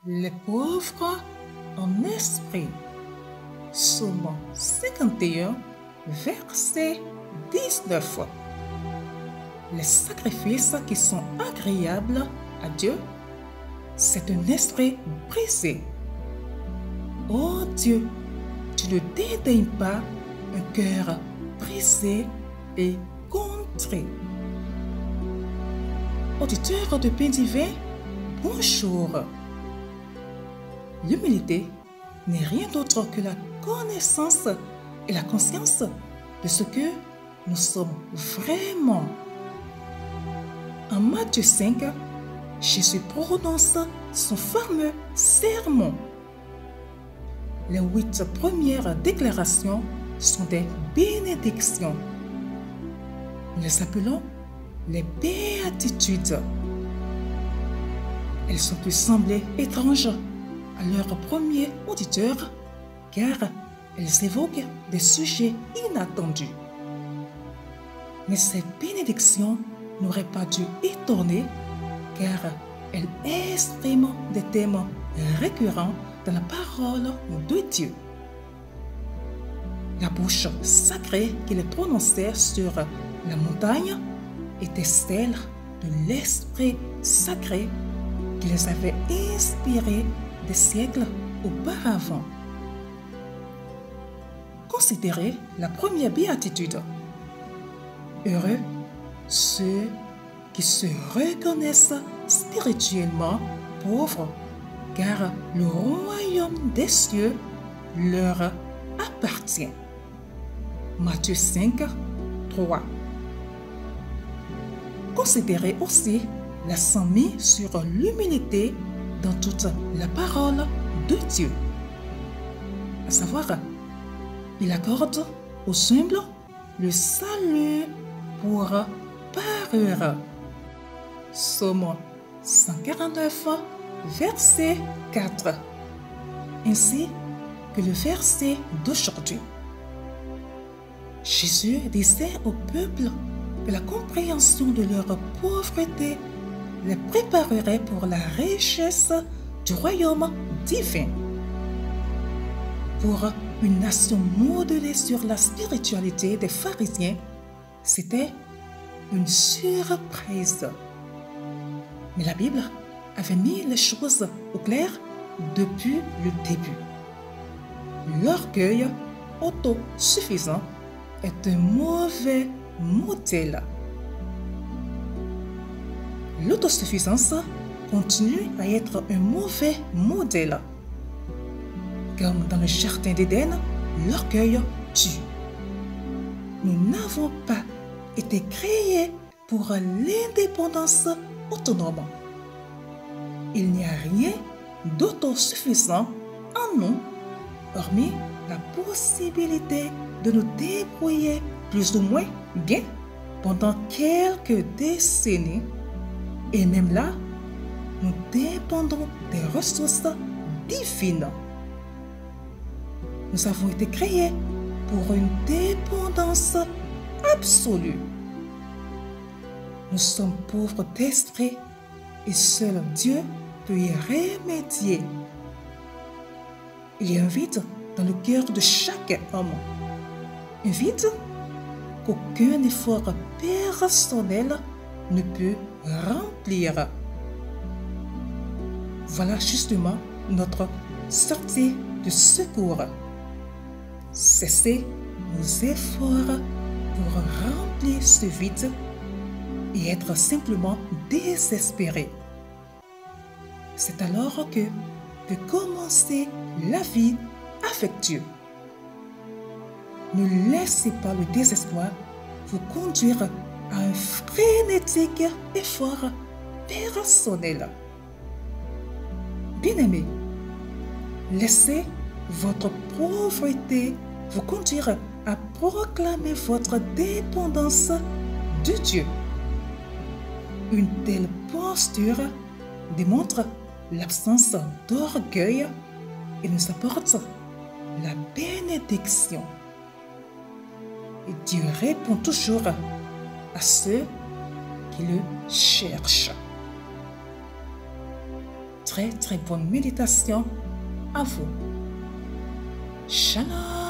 Les pauvres en esprit. Psaume 51, verset 19. Les sacrifices qui sont agréables à Dieu, c'est un esprit brisé. Oh Dieu, tu ne dédaignes pas un cœur brisé et contré. Auditeurs de Pain Divin, bonjour. L'humilité n'est rien d'autre que la connaissance et la conscience de ce que nous sommes vraiment. En Matthieu 5, Jésus prononce son fameux sermon. Les 8 premières déclarations sont des bénédictions. Nous les appelons les béatitudes. Elles sont pu sembler étranges à leurs premiers auditeurs car elles évoquent des sujets inattendus. Mais ces bénédictions n'auraient pas dû étonner car elles expriment des thèmes récurrents dans la parole de Dieu. La bouche sacrée qu'il prononçait sur la montagne était celle de l'Esprit sacré qui les avait inspirés des siècles auparavant. Considérez la première béatitude. Heureux ceux qui se reconnaissent spirituellement pauvres, car le royaume des cieux leur appartient. Matthieu 5, 3. Considérez aussi l'accent mis sur l'humilité dans toute la parole de Dieu. À savoir, il accorde aux humbles le salut pour parure. Psaume 149, verset 4, ainsi que le verset d'aujourd'hui. Jésus disait au peuple que la compréhension de leur pauvreté les préparerait pour la richesse du royaume divin. Pour une nation modelée sur la spiritualité des pharisiens, c'était une surprise. Mais la Bible avait mis les choses au clair depuis le début. L'orgueil autosuffisant est un mauvais modèle. L'autosuffisance continue à être un mauvais modèle. Comme dans le jardin d'Éden, l'orgueil tue. Nous n'avons pas été créés pour l'indépendance autonome. Il n'y a rien d'autosuffisant en nous, hormis la possibilité de nous débrouiller plus ou moins bien pendant quelques décennies. Et même là, nous dépendons des ressources divines. Nous avons été créés pour une dépendance absolue. Nous sommes pauvres d'esprit et seul Dieu peut y remédier. Il y a un vide dans le cœur de chaque homme. Un vide qu'aucun effort personnel ne peut remplir. Voilà justement notre sortie de secours. Cessez nos efforts pour remplir ce vide et être simplement désespéré. C'est alors que peut commencer la vie avec Dieu. Ne laissez pas le désespoir vous conduire à un frénétique effort personnel. Bien-aimés, laissez votre pauvreté vous conduire à proclamer votre dépendance de Dieu. Une telle posture démontre l'absence d'orgueil et nous apporte la bénédiction. Et Dieu répond toujours à ceux qui le cherchent. très bonne méditation à vous. Shalom.